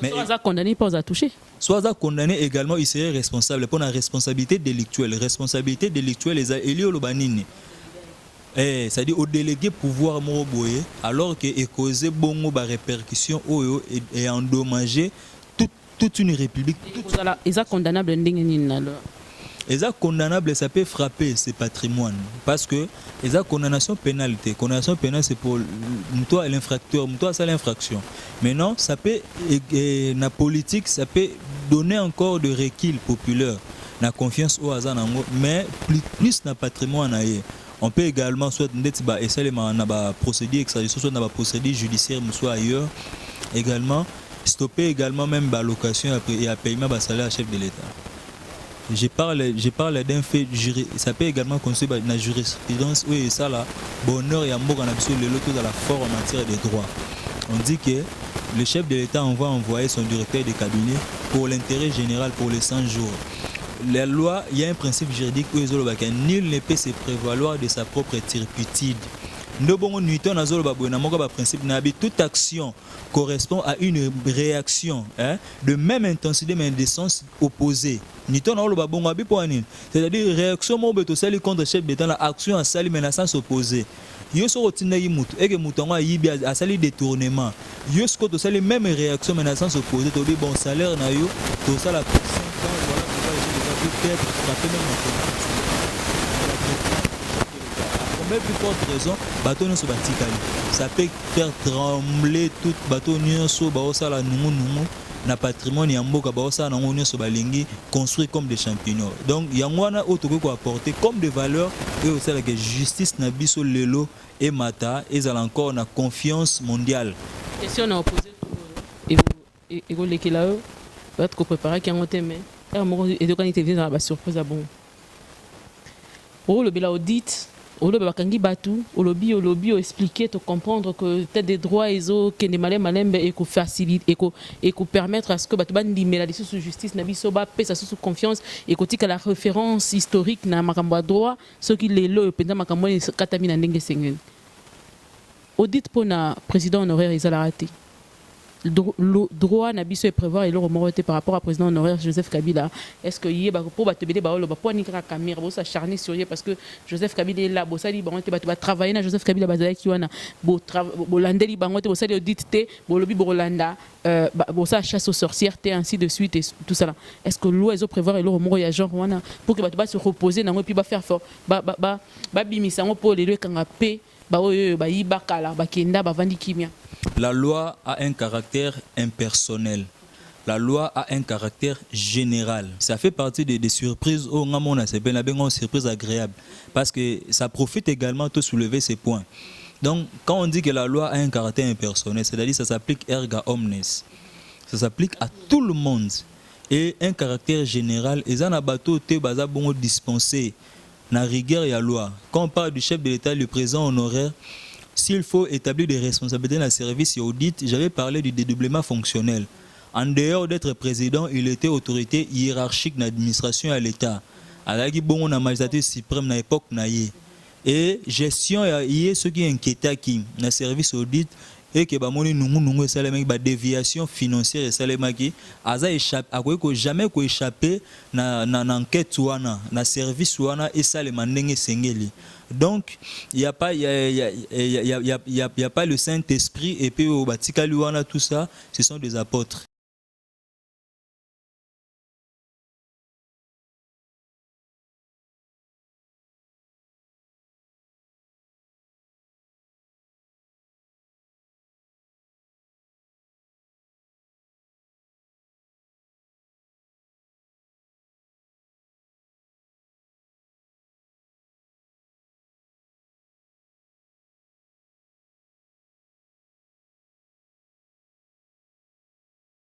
mais soit condamné pas à toucher, soit condamné également, il serait responsable pour la responsabilité délictuelle les élus lobanini c'est-à-dire au délégué pouvoir moroboye alors que est causé bongo ba répercussion et endommagé toute une république. Ils sont condamnables alors. Les condamnables, ça peut frapper ce patrimoine parce que les condamnations pénalité. Condamnation pénale, c'est pour toi l'infracteur, toi c'est l'infraction. Maintenant, ça peut, la politique, ça peut donner encore de recul populaire, la confiance au hasard, mais plus dans patrimoine. On peut également soit procédure extradition, soit dans procédure judiciaire, soit ailleurs. Stopper également même la location et à paiement de salaire à chef de l'État. Je parle d'un fait, ça peut également constituer la jurisprudence où ça là, bonheur et amour en absolu le lot dans la forme en matière de droit. On dit que le chef de l'État va envoyer son directeur de cabinet pour l'intérêt général pour les 100 jours. La loi, il y a un principe juridique où nul ne peut se prévaloir de sa propre turpitude. Toute action correspond à une réaction de même intensité mais de sens opposé. C'est-à-dire réaction contre le chef d'État, action à sali mais dans sens opposé. Yo so rotina yimutu eke mutango yibi asali détournement. Yo sko to sali même réaction mais dans sens opposé. To dit bon salaire na yo to sala pour 5 ans voilà peut-être frapper même mais plus forte raison, bateau ne se batikali. Ça peut faire trembler tout bateau nyonso baosa la nungu na patrimoine ya mboka baosa na nungu nyonso balingi construit comme des champignons. Donc yangwana otoko ko apporter comme des valeurs et aussi la justice na biso lelo et mata et ça encore na confiance mondiale. Question à poser et vous les là va être préparer qui en thème et de quand il était venu dans la surprise à bon. Oh le bel audit au bakangi batu au lobby expliquer te comprendre que peut-être des droits que des malem et que facilite et que permettre à ce que batu bandi mais la sous justice na biso ba pesa sous confiance et que la référence historique na makambo droit ce qui les lo pendant makambo katamina ndenge sengel audit pour na président honoraire ils a raté le droit n'a biso prévoir et le remonter par rapport à président honoraire Joseph Kabila. Est-ce que yé pour batebele ba lo ba pour nikra caméra bo s'acharner sur yé parce que Joseph Kabila est là bo sali ba va travailler na Joseph Kabila bazali ki wana bo landeli ba ngote bo sali audit té bo lobi bo Rolanda bo sa chasse aux sorcières té ainsi de suite et tout ça là. Est-ce que loi ils prévoir et le remonter ya genre wana pour que ba se reposer na puis ba faire fort ba bimisa ngo pour les kanga pe ba oyo ba yibakala ba kenda ba vandi kimia. La loi a un caractère impersonnel. La loi a un caractère général. Ça fait partie des surprises. Oh, c'est une surprise agréable. Parce que ça profite également de soulever ces points. Donc, quand on dit que la loi a un caractère impersonnel, c'est-à-dire que ça s'applique erga omnes. Ça s'applique à tout le monde. Et un caractère général, et ça n'a pas été dispensé. Na rigueur et la loi. Quand on parle du chef de l'État, le président honoraire, s'il faut établir des responsabilités dans le service et audit, j'avais parlé du dédoublement fonctionnel. En dehors d'être président, il était autorité hiérarchique de l'administration à l'État. Alors, il y a magistrature suprême à l'époque. Et gestion, il y a ce qui inquiétait qui dans le service audit et que la déviation financière et salemaki aza échappé jamais ko échapper na enquête wana na service wana et salema ndenge sengeli. Donc il y a pas le Saint-Esprit et puis au batikali wana tout ça ce sont des apôtres.